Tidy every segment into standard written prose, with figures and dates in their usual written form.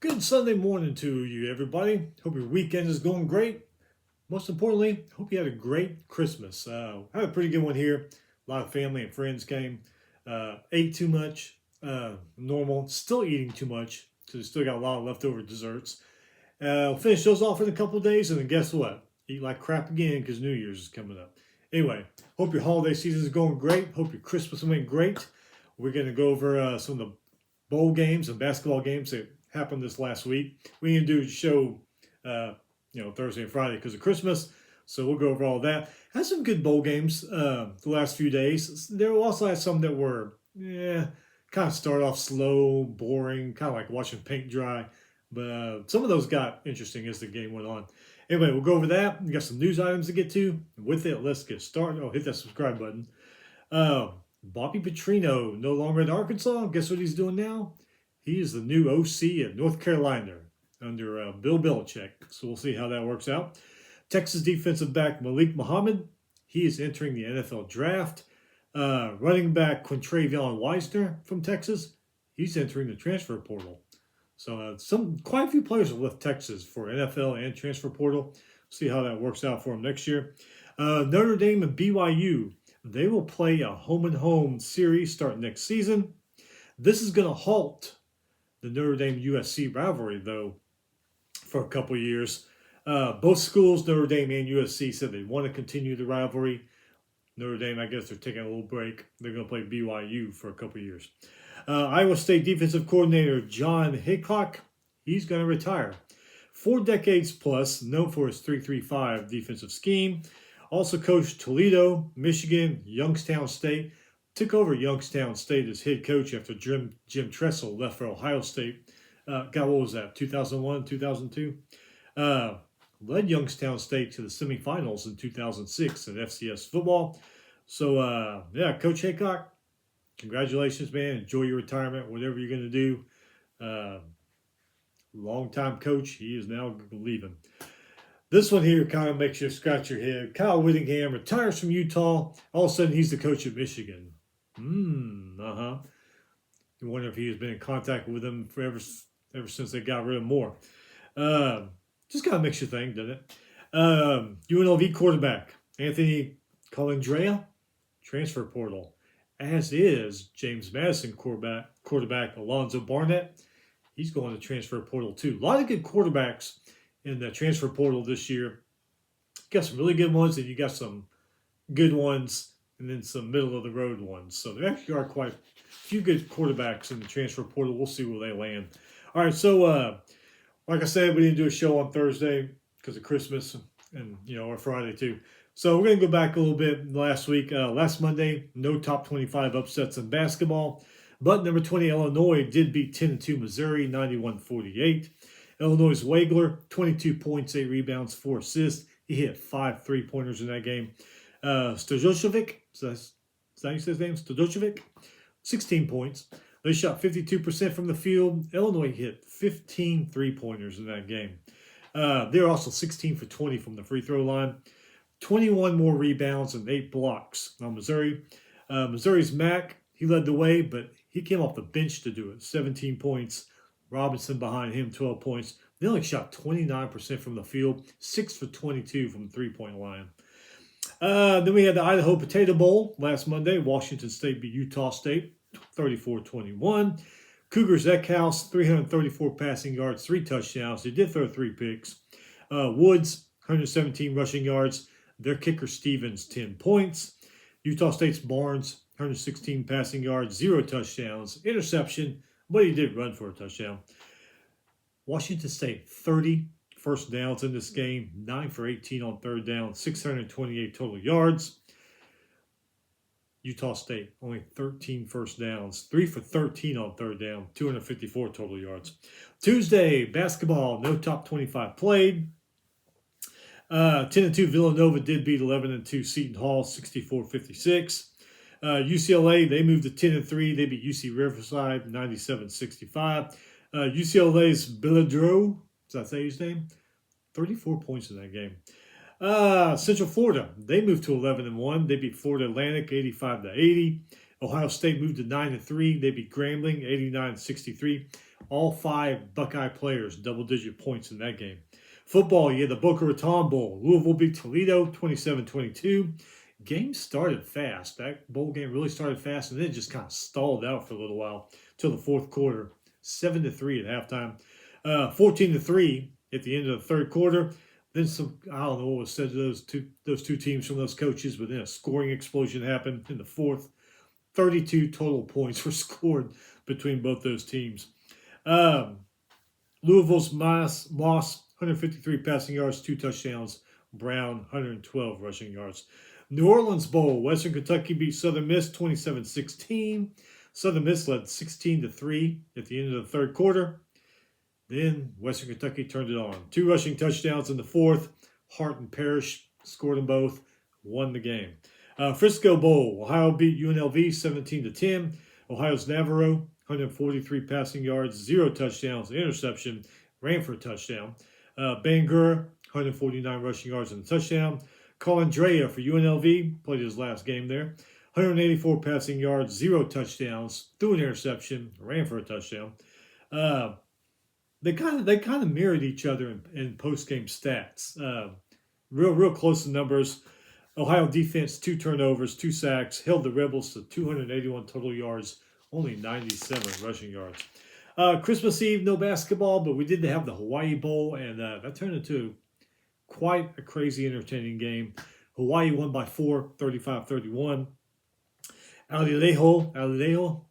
Good Sunday morning to you, everybody. Hope your weekend is going great. Most importantly, hope you had a great Christmas. I had a pretty good one here. A lot of family and friends came. Ate too much, normal. Still eating too much because we still got a lot of leftover desserts. We'll finish those off in a couple of days, and then guess what? Eat like crap again because New Year's is coming up. Anyway, hope your holiday season is going great. Hope your Christmas went great. We're going to go over some of the bowl games and basketball games that happened this last week. We didn't do a show, Thursday and Friday because of Christmas, so we'll go over all that. Had some good bowl games the last few days. There also had some that were, kind of start off slow, boring, kind of like watching paint dry. But some of those got interesting as the game went on. Anyway, we'll go over that. We got some news items to get to. With it, let's get started. Oh, hit that subscribe button. Bobby Petrino, no longer at Arkansas. Guess what he's doing now? He is the new OC at North Carolina under Bill Belichick. So we'll see how that works out. Texas defensive back Malik Muhammad, he is entering the NFL draft. Running back Quintravion Wisner from Texas, he's entering the transfer portal. So quite a few players have left Texas for NFL and transfer portal. See how that works out for them next year. Notre Dame and BYU, they will play a home and home series starting next season. This is going to halt the Notre Dame USC rivalry though for a couple years. Both schools, Notre Dame and USC, said they want to continue the rivalry. Notre Dame, I guess they're taking a little break. They're going to play BYU for a couple years. Iowa State defensive coordinator John Hickok, he's going to retire. 4 decades plus, known for his 3-3-5 defensive scheme. Also coached Toledo, Michigan, Youngstown State. Took over Youngstown State as head coach after Jim Tressel left for Ohio State. What was that, 2001, 2002? Led Youngstown State to the semifinals in 2006 in FCS football. So, Coach Hickok, congratulations, man. Enjoy your retirement, whatever you're going to do. Long-time coach. He is now leaving. This one here kind of makes you scratch your head. Kyle Whittingham retires from Utah. All of a sudden, he's the coach of Michigan. You wonder if he has been in contact with them ever since they got rid of Moore. Just kind of makes you think, doesn't it? UNLV quarterback Anthony Colandrea, transfer portal. As is James Madison quarterback Alonzo Barnett. He's going to transfer portal too. A lot of good quarterbacks in the transfer portal this year. You got some really good ones, and you got some good ones, and then some middle of the road ones. So there actually are quite a few good quarterbacks in the transfer portal. We'll see where they land. All right, so like I said, we didn't do a show on Thursday because of Christmas and or Friday too. So we're going to go back a little bit last week. Last Monday, no top 25 upsets in basketball. But number 20, Illinois, did beat 10-2 Missouri, 91-48. Illinois' Wagler, 22 points, 8 rebounds, 4 assists. He hit 5 3-pointers in that game. Stojocevic, is that how you say his name? Stojocevic, 16 points. They shot 52% from the field. Illinois hit 15 3-pointers in that game. They're also 16 for 20 from the free throw line. 21 more rebounds and 8 blocks on Missouri. Missouri's Mack, he led the way, but he came off the bench to do it. 17 points. Robinson behind him, 12 points. They only shot 29% from the field, 6 for 22 from the three-point line. Then we had the Idaho Potato Bowl last Monday. Washington State beat Utah State, 34-21. Cougars Eckhouse, 334 passing yards, 3 touchdowns. They did throw 3 picks. Woods, 117 rushing yards. Their kicker Stevens, 10 points. Utah State's Barnes, 116 passing yards, 0 touchdowns, interception, but he did run for a touchdown. Washington State, 30 first downs in this game, 9 for 18 on third down, 628 total yards. Utah State, only 13 first downs, 3 for 13 on third down, 254 total yards. Tuesday, basketball, no top 25 played. 10-2 Villanova did beat 11-2 Seton Hall, 64-56. UCLA, they moved to 10-3. They beat UC Riverside, 97-65. UCLA's Billedreau, does that say his name? 34 points in that game. Central Florida, they moved to 11-1. They beat Florida Atlantic 85-80. Ohio State moved to 9-3. They beat Grambling 89-63. All 5 Buckeye players double-digit points in that game. Football, you had the Boca Raton Bowl. Louisville beat Toledo 27-22. Game started fast. That bowl game really started fast, and then it just kind of stalled out for a little while till the fourth quarter. 7-3 at halftime. 14-3 at the end of the third quarter. Then I don't know what was said to those two teams from those coaches, but then a scoring explosion happened in the fourth. 32 total points were scored between both those teams. Louisville's loss, 153 passing yards, 2 touchdowns. Brown, 112 rushing yards. New Orleans Bowl, Western Kentucky beat Southern Miss 27-16. Southern Miss led 16-3 at the end of the third quarter. Then Western Kentucky turned it on. 2 rushing touchdowns in the fourth. Hart and Parrish scored them both, won the game. Frisco Bowl, Ohio beat UNLV 17-10. Ohio's Navarro, 143 passing yards, 0 touchdowns, interception, ran for a touchdown. Bangura, 149 rushing yards and a touchdown. Colin Drea for UNLV, played his last game there. 184 passing yards, 0 touchdowns, threw an interception, ran for a touchdown. They kind of mirrored each other in post-game stats. Real close in numbers. Ohio defense, 2 turnovers, 2 sacks, held the Rebels to 281 total yards, only 97 rushing yards. Christmas Eve, no basketball, but we did have the Hawaii Bowl, and that turned into quite a crazy, entertaining game. Hawaii won by 4, 35-31. Alileho,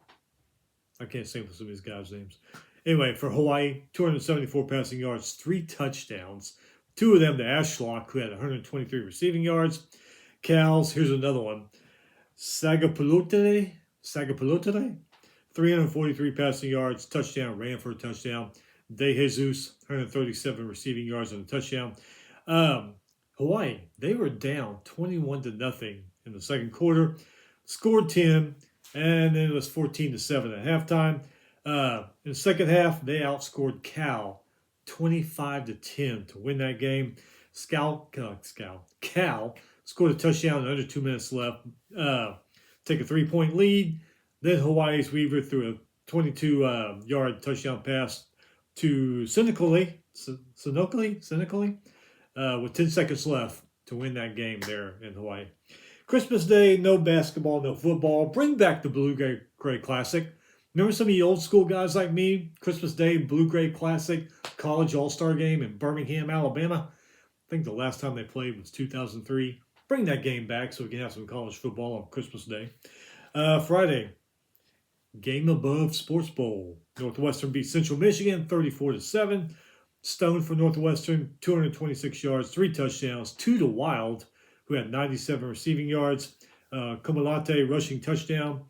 I can't say some of these guys' names. Anyway, for Hawaii, 274 passing yards, 3 touchdowns. 2 of them to Ashlock, who had 123 receiving yards. Cal's, here's another one. Sagapulotele, 343 passing yards, touchdown, ran for a touchdown. De Jesus, 137 receiving yards and a touchdown. Hawaii, they were down 21-0 in the second quarter, scored 10, and then it was 14-7 at halftime. In the second half, they outscored Cal 25-10 to win that game. Cal scored a touchdown in under 2 minutes left, take a 3-point lead. Then Hawaii's Weaver threw a 22-yard touchdown pass to Sinocoli, with 10 seconds left to win that game there in Hawaii. Christmas Day, no basketball, no football. Bring back the Blue-Gray Classic. Remember some of you old school guys like me? Christmas Day, Blue-Gray Classic, college all-star game in Birmingham, Alabama. I think the last time they played was 2003. Bring that game back so we can have some college football on Christmas Day. Friday, Game Above Sports Bowl. Northwestern beat Central Michigan 34-7. Stone for Northwestern, 226 yards, 3 touchdowns, 2 to Wild, who had 97 receiving yards. Komalate rushing touchdown.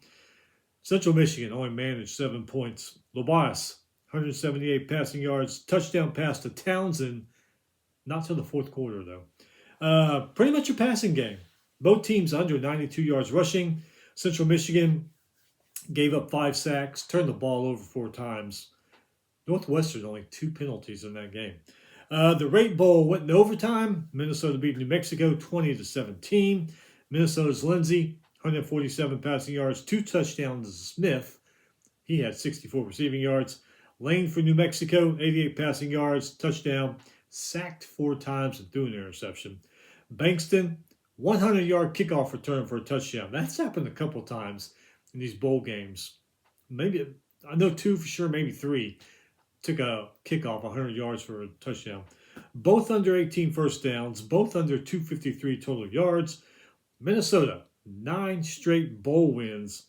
Central Michigan only managed 7 points. Lobas, 178 passing yards, touchdown pass to Townsend. Not till the fourth quarter, though. Pretty much a passing game. Both teams under 92 yards rushing. Central Michigan gave up 5 sacks, turned the ball over 4 times. Northwestern only 2 penalties in that game. The Rate Bowl went in overtime. Minnesota beat New Mexico 20-17. Minnesota's Lindsey, 147 passing yards, 2 touchdowns to Smith. He had 64 receiving yards. Lane for New Mexico, 88 passing yards, touchdown, sacked 4 times and threw an interception. Bankston, 100-yard kickoff return for a touchdown. That's happened a couple times in these bowl games. Maybe, I know 2 for sure, maybe 3. Took a kickoff 100 yards for a touchdown. Both under 18 first downs, both under 253 total yards. Minnesota, 9 straight bowl wins.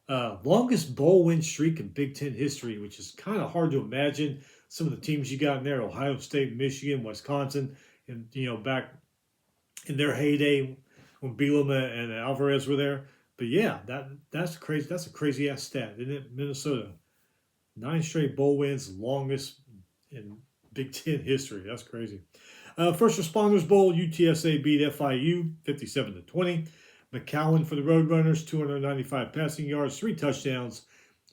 Longest bowl win streak in Big Ten history, which is kind of hard to imagine. Some of the teams you got in there, Ohio State, Michigan, Wisconsin, and back in their heyday when Bielema and Alvarez were there. But yeah, that's crazy. That's a crazy ass stat, isn't it? Minnesota, 9 straight bowl wins, longest in Big Ten history. That's crazy. First Responders Bowl, UTSA beat FIU 57-20. McCowan for the Roadrunners, 295 passing yards, 3 touchdowns.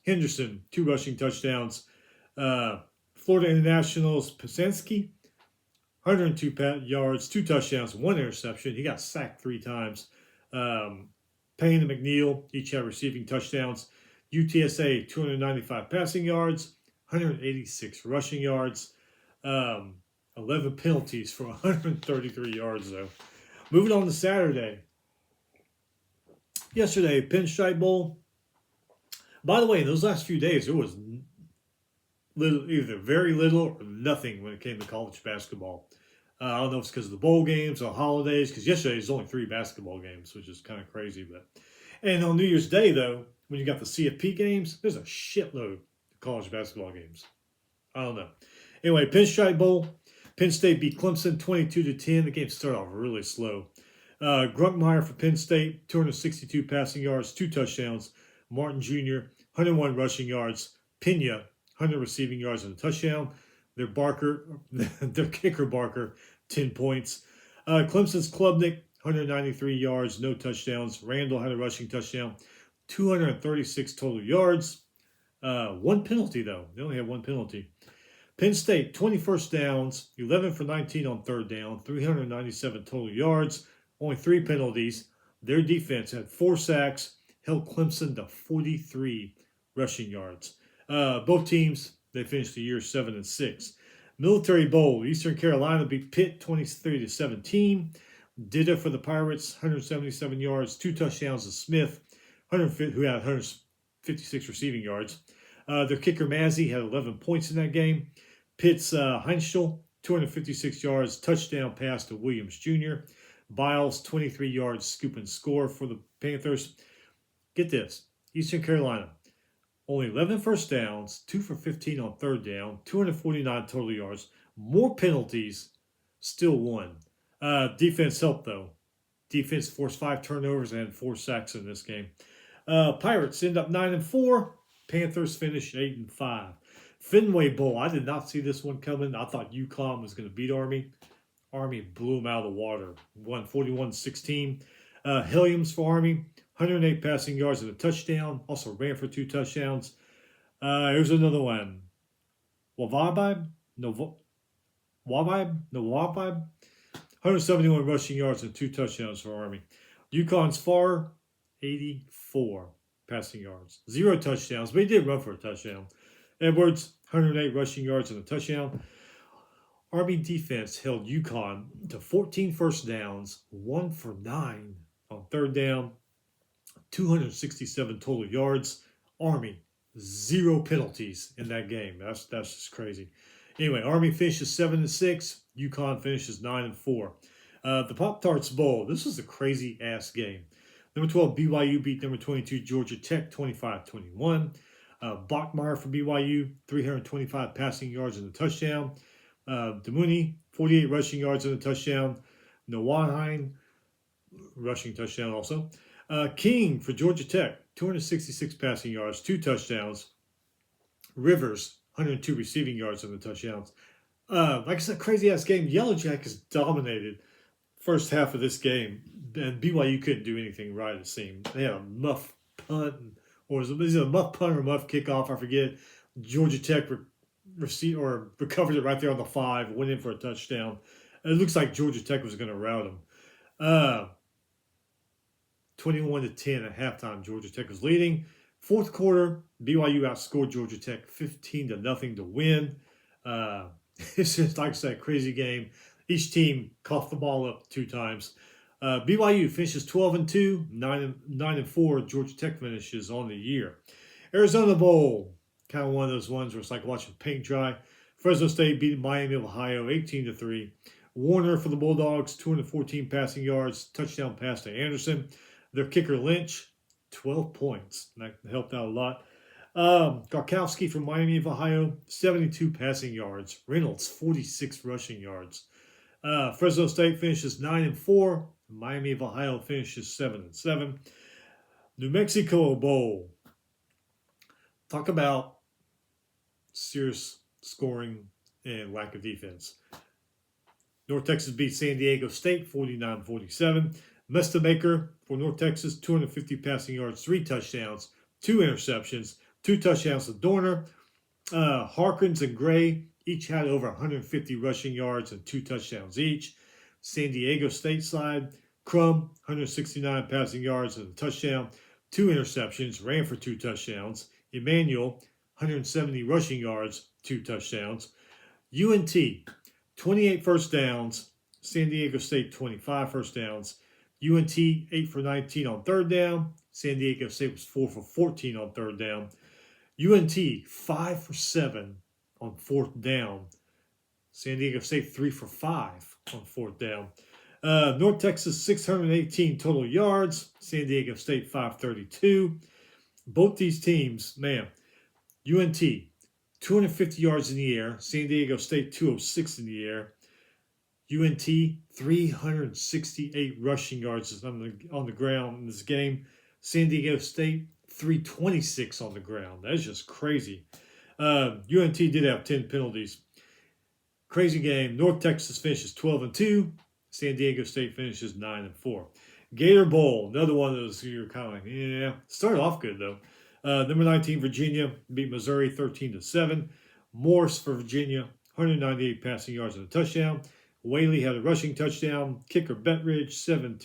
Henderson, 2 rushing touchdowns. Florida International's Pasinski, 102 yards, 2 touchdowns, 1 interception. He got sacked 3 times. Payne and McNeil each had receiving touchdowns. UTSA 295 passing yards, 186 rushing yards, 11 penalties for 133 yards though. Moving on to Saturday. Yesterday, Pinstripe Bowl. By the way, in those last few days, there was either very little or nothing when it came to college basketball. I don't know if it's because of the bowl games or holidays, because yesterday was only 3 basketball games, which is kind of crazy. And on New Year's Day, though, when you got the CFP games, there's a shitload of college basketball games. I don't know. Anyway, Pinstripe Bowl. Penn State beat Clemson 22-10. The game started off really slow. Grunkmeyer for Penn State, 262 passing yards, 2 touchdowns. Martin Jr., 101 rushing yards. Pena, 100 receiving yards and a touchdown. Their kicker Barker, 10 points. Clemson's Klubnik, 193 yards, no touchdowns. Randall had a rushing touchdown, 236 total yards. 1 penalty, though. They only had 1 penalty. Penn State, 20 first downs, 11 for 19 on third down, 397 total yards, only 3 penalties. Their defense had 4 sacks, held Clemson to 43 rushing yards. Both teams, they finished the year 7-6. Military Bowl, Eastern Carolina beat Pitt 23-17. Did it for the Pirates, 177 yards, 2 touchdowns to Smith, who had 156 receiving yards. Their kicker Mazzy had 11 points in that game. Pitt's Heinschel, 256 yards, touchdown pass to Williams Jr. Biles, 23 yards, scoop and score for the Panthers. Get this, Eastern Carolina, only 11 first downs, 2 for 15 on third down, 249 total yards, more penalties, still won. Defense helped, though. Defense forced 5 turnovers and 4 sacks in this game. Pirates end up 9-4. Panthers finish 8-5. Fenway Bowl, I did not see this one coming. I thought UConn was going to beat Army. Army blew them out of the water. Won 41-16. Helliams for Army, 108 passing yards and a touchdown. Also ran for 2 touchdowns. Here's another one. Wabib, 171 rushing yards and 2 touchdowns for Army. UConn's Farr, 84 passing yards. 0 touchdowns, but he did run for a touchdown. Edwards, 108 rushing yards and a touchdown. Army defense held UConn to 14 first downs, 1 for 9 on third down, 267 total yards. Army, 0 penalties in that game. That's just crazy. Anyway, Army finishes 7-6. UConn finishes 9-4. The Pop-Tarts Bowl. This was a crazy-ass game. Number 12, BYU beat number 22, Georgia Tech, 25-21. Bachmeyer for BYU, 325 passing yards and a touchdown. Demuni, 48 rushing yards and a touchdown. Nawahine, rushing touchdown also. King for Georgia Tech, 266 passing yards, 2 touchdowns. Rivers, 102 receiving yards and the touchdowns. Like I said, crazy-ass game. Yellow Jackets dominated first half of this game, and BYU couldn't do anything right, it seemed. They had a muff punt, or was it a muff punt or muff kickoff? I forget. Georgia Tech recovered it right there on the 5, went in for a touchdown. It looks like Georgia Tech was going to rout them. 21-10 at halftime, Georgia Tech was leading. Fourth quarter, BYU outscored Georgia Tech 15-0 to win. It's just, like I said, a crazy game. Each team coughed the ball up 2 times. BYU finishes 12-2, 9-4. Georgia Tech finishes on the year. Arizona Bowl, kind of one of those ones where it's like watching paint dry. Fresno State beat Miami of Ohio 18-3. Warner for the Bulldogs, 214 passing yards, touchdown pass to Anderson. Their kicker Lynch, 12 points. That helped out a lot. Garkowski from Miami of Ohio, 72 passing yards. Reynolds, 46 rushing yards. Fresno State finishes 9-4. Miami of Ohio finishes 7-7. New Mexico Bowl. Talk about serious scoring and lack of defense. North Texas beat San Diego State 49-47. Mestamaker for North Texas, 250 passing yards, 3 touchdowns, 2 interceptions, 2 touchdowns to Dorner. Harkins and Gray each had over 150 rushing yards and 2 touchdowns each. San Diego State side, Crum, 169 passing yards and a touchdown, 2 interceptions, ran for 2 touchdowns. Emmanuel, 170 rushing yards, 2 touchdowns. UNT, 28 first downs. San Diego State, 25 first downs. UNT, 8 for 19 on third down. San Diego State was 4 for 14 on third down. UNT, 5 for 7 on fourth down. San Diego State, 3 for 5 on fourth down. North Texas, 618 total yards. San Diego State, 532. Both these teams, man, UNT, 250 yards in the air. San Diego State, 206 in the air. UNT, 368 rushing yards on the ground in this game. San Diego State, 326 on the ground. That's just crazy. UNT did have 10 penalties. Crazy game. North Texas finishes 12-2. San Diego State finishes 9-4. Gator Bowl, another one of those you're kind of like, yeah. Started off good though. Number 19 Virginia beat Missouri 13-7. Morse for Virginia, 198 passing yards and a touchdown. Whaley had a rushing touchdown. Kicker Bettridge, 7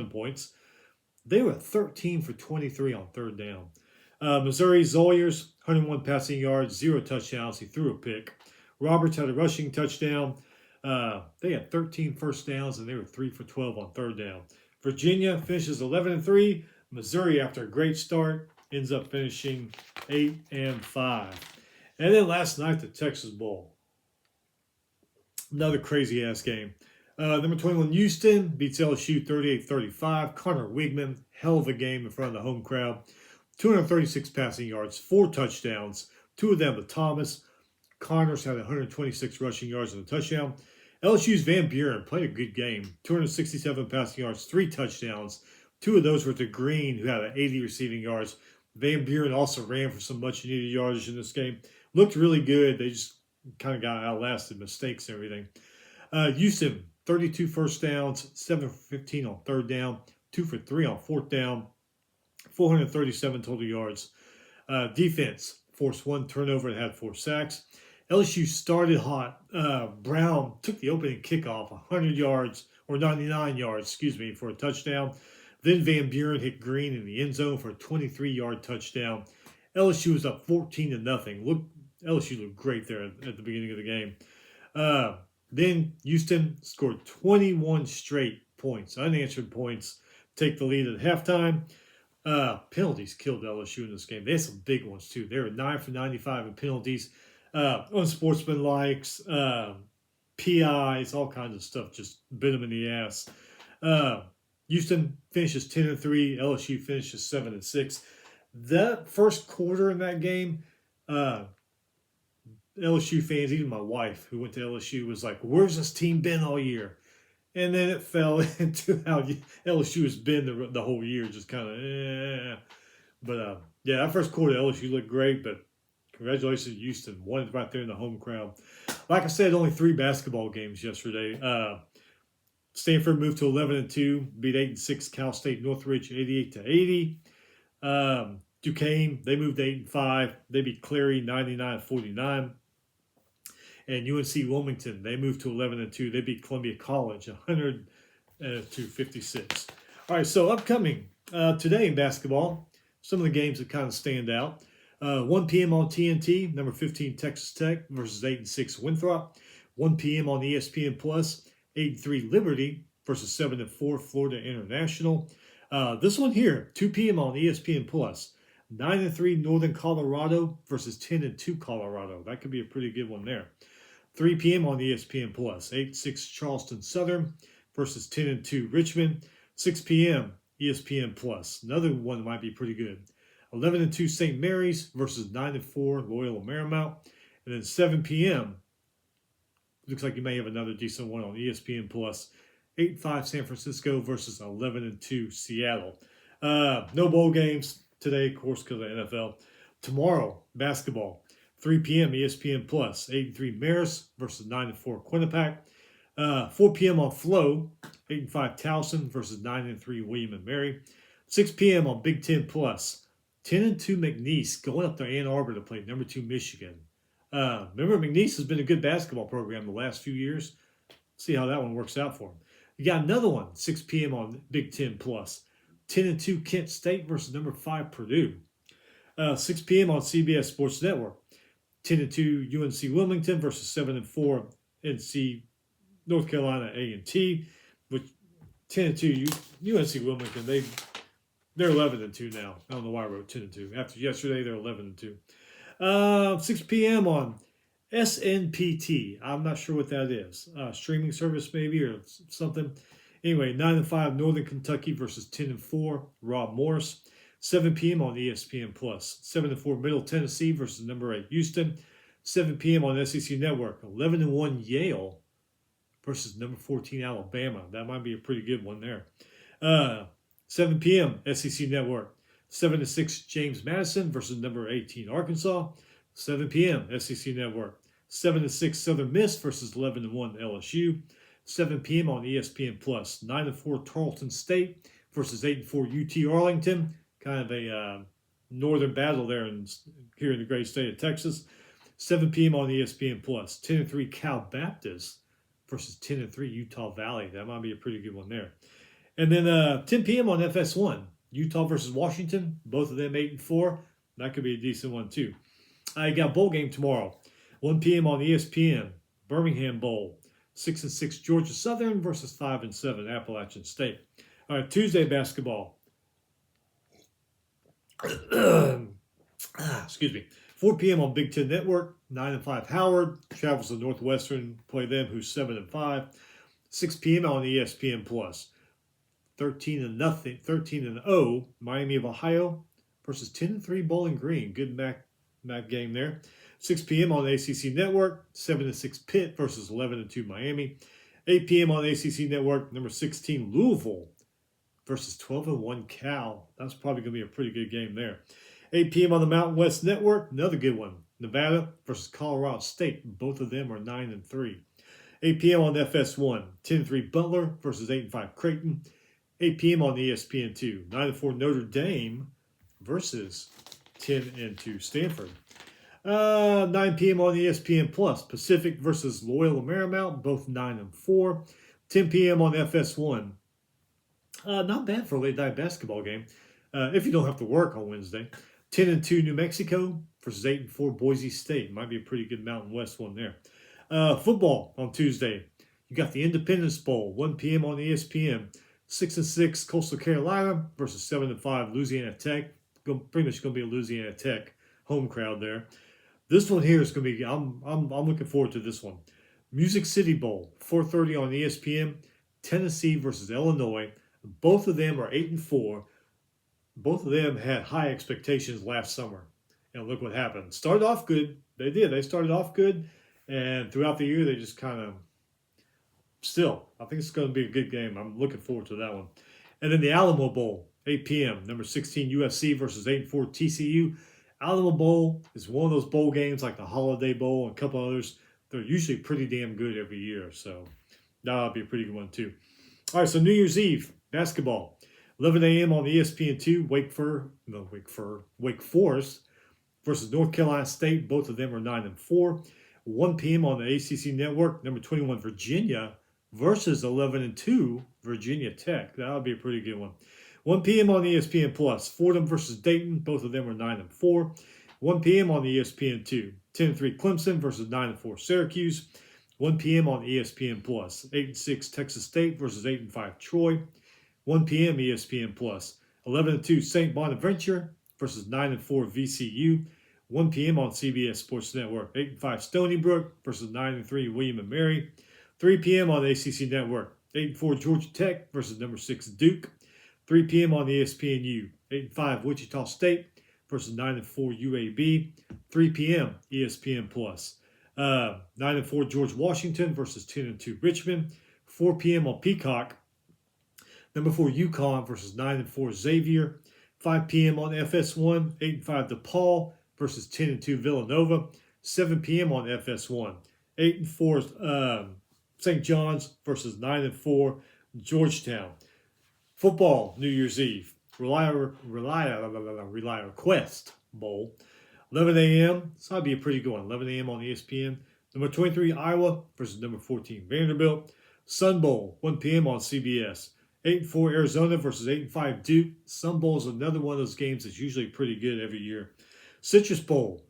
points. They were 13 for 23 on third down. Missouri Zoyers, 101 passing yards, 0 touchdowns. He threw a pick. Roberts had a rushing touchdown. They had 13 first downs, and they were 3 for 12 on third down. Virginia finishes 11-3. Missouri, after a great start, ends up finishing 8-5. And then last night, the Texas Bowl. Another crazy-ass game. Number 21, Houston beats LSU 38-35. Connor Wigman, hell of a game in front of the home crowd. 236 passing yards, 4 touchdowns, 2 of them to Thomas. Connors had 126 rushing yards and a touchdown. LSU's Van Buren played a good game. 267 passing yards, 3 touchdowns. 2 of those were to Green, who had 80 receiving yards. Van Buren also ran for some much-needed yardage in this game. Looked really good. They just kind of got outlasted, mistakes and everything. Houston, 32 first downs, 7 for 15 on third down, 2 for 3 on fourth down, 437 total yards. Defense forced 1 turnover and had 4 sacks. LSU started hot. Brown took the opening kickoff 100 yards, or 99 yards, for a touchdown. Then Van Buren hit Green in the end zone for a 23-yard touchdown. LSU was up 14-0. LSU looked great there at the beginning of the game. Then Houston scored 21 straight points, unanswered points, take the lead at halftime. Penalties killed LSU in this game. They had some big ones, too. They were 9 for 95 in penalties. Unsportsmanlikes, PIs, all kinds of stuff just bit them in the ass. Houston finishes 10-3. LSU finishes 7-6. That first quarter in that game, LSU fans, even my wife who went to LSU, was like, where's this team been all year? And then it fell into how LSU has been the whole year, just kind of, But, yeah, that first quarter, LSU looked great, but congratulations to Houston. Won right there in the home crowd. Like I said, only 3 basketball games yesterday. Stanford moved to 11-2, beat 8-6 Cal State Northridge 88-80. Duquesne, they moved to 8-5. They beat Clary 99-49. And UNC Wilmington, they moved to 11-2. They beat Columbia College 100-56. All right, so upcoming today in basketball, some of the games that kind of stand out. 1 p.m. on TNT, number 15 Texas Tech versus 8-6 Winthrop. 1 p.m. on ESPN Plus, 8-3 Liberty versus 7-4 Florida International. This one here, 2 p.m. on ESPN Plus, 9-3 Northern Colorado versus 10-2 Colorado. That could be a pretty good one there. 3 p.m. on ESPN Plus, 8-6 Charleston Southern versus 10-2 Richmond. 6 p.m. ESPN Plus. Another one that might be pretty good. 11-2 St. Mary's versus 9-4 Loyola Marymount. And then 7 p.m. Looks like you may have another decent one on ESPN Plus. 8-5 San Francisco versus 11-2 Seattle. No bowl games today, of course, because of the NFL. Tomorrow, basketball. 3 p.m. ESPN Plus. 8-3 Marist versus 9-4 Quinnipiac. 4 p.m. on Flow. 8-5 Towson versus 9-3 William and Mary. 6 p.m. on Big Ten Plus. 10-2 McNeese going up to Ann Arbor to play number 2 Michigan. Remember, McNeese has been a good basketball program the last few years. See how that one works out for them. You got another one, 6 p.m. on Big Ten Plus. 10-2 Kent State versus number 5 Purdue. 6 p.m. on CBS Sports Network. 10-2 UNC Wilmington versus 7-4 NC North Carolina A&T. Which 10-2 UNC Wilmington, they're 11-2 now. I don't know why I wrote 10-2. After yesterday, they're 11-2. 6 p.m. on SNPT. I'm not sure what that is. Streaming service maybe or something. Anyway, 9-5 Northern Kentucky versus 10-4 Rob Morris. 7 p.m. on ESPN Plus. 7-4 Middle Tennessee versus number 8 Houston. 7 p.m. on SEC Network. 11-1 Yale versus number 14 Alabama. That might be a pretty good one there. 7 p.m. SEC Network. 7-6 James Madison versus number 18 Arkansas. 7 p.m. SEC Network. 7-6 Southern Miss versus 11-1 LSU. 7 p.m. on ESPN Plus. 9-4 Tarleton State versus 8-4 UT Arlington. Kind of a northern battle there here in the great state of Texas. 7 p.m. on ESPN Plus. 10-3 Cal Baptist versus 10-3 Utah Valley. That might be a pretty good one there. And then 10 p.m. on FS1. Utah versus Washington. Both of them 8-4. That could be a decent one too. I got bowl game tomorrow. 1 p.m. on ESPN. Birmingham Bowl. 6-6 Georgia Southern versus 5-7 Appalachian State. All right, Tuesday basketball. Excuse me. 4 p.m. on Big Ten Network. 9-5 Howard travels to Northwestern. Play them, who's 7-5. 6 p.m. on ESPN Plus. 13-0 Miami of Ohio versus 10-3 Bowling Green. Good MAC game there. 6 p.m. on ACC Network. 7-6 Pitt versus 11-2 Miami. 8 p.m. on ACC Network. Number 16 Louisville versus 12-1 Cal. That's probably going to be a pretty good game there. 8 p.m. on the Mountain West Network. Another good one. Nevada versus Colorado State. Both of them are 9-3. 8 p.m. on FS1. 10-3 Butler versus 8-5 Creighton. 8 p.m. on ESPN2. 9-4 Notre Dame versus 10-2 Stanford. 9 p.m. on ESPN Plus. Pacific versus Loyola Marymount. Both 9-4. 10 p.m. on FS1. Not bad for a late night basketball game. If you don't have to work on Wednesday. 10-2 New Mexico versus 8-4 Boise State. Might be a pretty good Mountain West one there. Football on Tuesday. You got the Independence Bowl. 1 p.m. on ESPN. 6-6 Coastal Carolina versus 7-5 Louisiana Tech. Pretty much going to be a Louisiana Tech home crowd there. This one here is going to be, I'm looking forward to this one. Music City Bowl, 4:30 on ESPN. Tennessee versus Illinois. Both of them are 8-4. Both of them had high expectations last summer. And look what happened. Started off good. They did. They started off good. And throughout the year, they just kind of, still, I think it's going to be a good game. I'm looking forward to that one. And then the Alamo Bowl, 8 p.m. Number 16 USC versus 8-4 TCU. Alamo Bowl is one of those bowl games like the Holiday Bowl and a couple others. They're usually pretty damn good every year. So that'll be a pretty good one too. All right, so New Year's Eve, basketball. 11 a.m. on ESPN2, Wake Forest versus North Carolina State. Both of them are 9-4. 1 p.m. on the ACC Network. Number 21 Virginia versus 11-2 Virginia Tech. That'll be a pretty good one. 1 p.m. on ESPN Plus. Fordham versus Dayton. Both of them are 9-4. 1 p.m. on ESPN2. 10-3 Clemson versus 9-4 Syracuse. 1 p.m. on ESPN Plus. 8-6 Texas State versus 8-5 Troy. 1 p.m. ESPN Plus. 11-2 St. Bonaventure versus 9-4 VCU. 1 p.m. on CBS Sports Network. 8-5 Stony Brook versus 9-3 William & Mary. 3 p.m. on ACC Network. 8-4 Georgia Tech versus number 6 Duke. 3 p.m. on ESPNU. 8-5 Wichita State versus 9-4 UAB. 3 p.m. ESPN Plus. 9-4 George Washington versus 10-2 Richmond. 4 p.m. on Peacock. Number 4 UConn versus 9-4 Xavier. 5 p.m. on FS1. 8-5 DePaul versus 10-2 Villanova. 7 p.m. on FS1. 8-4 St. John's versus 9-4 Georgetown. Football, New Year's Eve. Reliant Quest Bowl. 11 a.m. So that'd be a pretty good one. 11 a.m. on ESPN. Number 23 Iowa versus number 14 Vanderbilt. Sun Bowl, 1 p.m. on CBS. 8-4 Arizona versus 8-5 Duke. Sun Bowl is another one of those games that's usually pretty good every year. Citrus Bowl.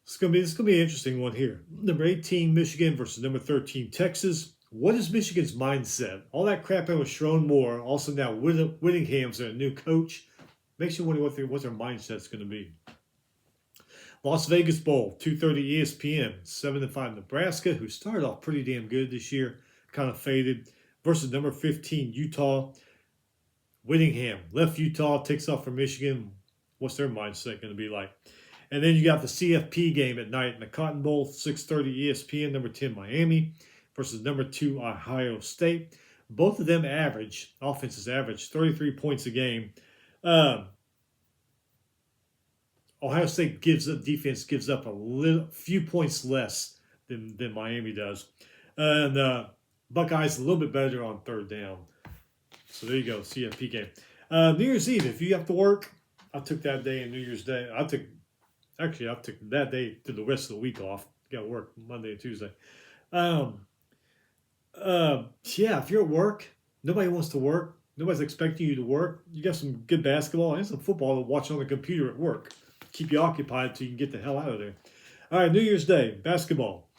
This is gonna be an interesting one here. Number 18 Michigan versus number 13 Texas. What is Michigan's mindset? All that crap with Sherrone Moore, also now Whittingham's their new coach. Makes you wonder what their mindset's going to be. Las Vegas Bowl, 2:30 ESPN, 7-5 Nebraska, who started off pretty damn good this year, kind of faded, versus number 15 Utah. Whittingham left Utah, takes off for Michigan. What's their mindset going to be like? And then you got the CFP game at night in the Cotton Bowl, 6:30 ESPN, number 10 Miami versus number 2 Ohio State. Both of them offenses average 33 points a game. Ohio State defense gives up few points less than Miami does. And Buckeyes a little bit better on third down. So there you go, CFP game. New Year's Eve, if you have to work, I took that day and New Year's Day. I took that day to the rest of the week off. Got to work Monday and Tuesday. If you're at work, nobody wants to work. Nobody's expecting you to work. You got some good basketball and some football to watch on the computer at work. Keep you occupied so you can get the hell out of there. All right, New Year's Day, basketball.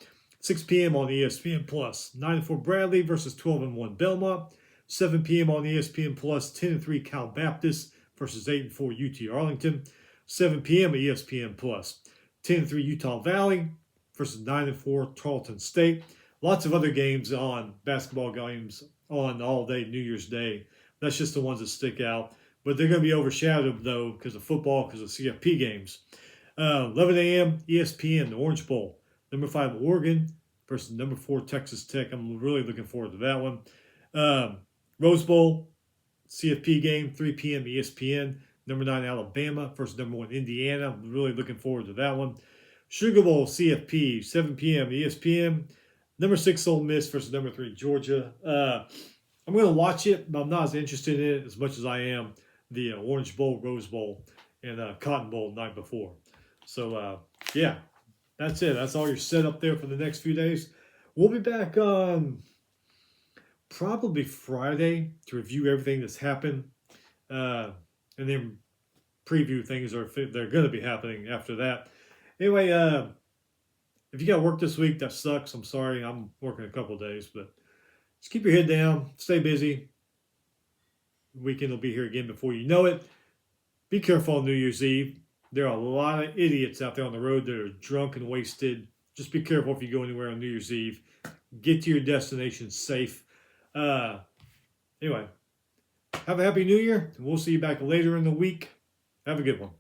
6 p.m. on ESPN+. 9-4 Bradley versus 12-1 Belmont. 7 p.m. on ESPN+. 10-3 Cal Baptist versus 8-4 UT Arlington. 7 p.m. at ESPN+. 10-3 Utah Valley versus 9-4 Tarleton State. Lots of other games basketball games on all day New Year's Day. That's just the ones that stick out. But they're going to be overshadowed, though, because of football, because of CFP games. 11 a.m. ESPN, the Orange Bowl. Number 5 Oregon versus number 4 Texas Tech. I'm really looking forward to that one. Rose Bowl, CFP game, 3 p.m. ESPN. Number 9 Alabama versus number 1 Indiana. I'm really looking forward to that one. Sugar Bowl, CFP, 7 p.m. ESPN. Number 6 Ole Miss versus number 3 Georgia. I'm going to watch it, but I'm not as interested in it as much as I am the Orange Bowl, Rose Bowl, and Cotton Bowl the night before. So, that's it. That's all you're set up there for the next few days. We'll be back on probably Friday to review everything that's happened and then preview things that are going to be happening after that. Anyway, if you got work this week, that sucks. I'm sorry. I'm working a couple of days, but just keep your head down. Stay busy. The weekend will be here again before you know it. Be careful on New Year's Eve. There are a lot of idiots out there on the road that are drunk and wasted. Just be careful if you go anywhere on New Year's Eve. Get to your destination safe. Anyway, have a happy New Year. And we'll see you back later in the week. Have a good one.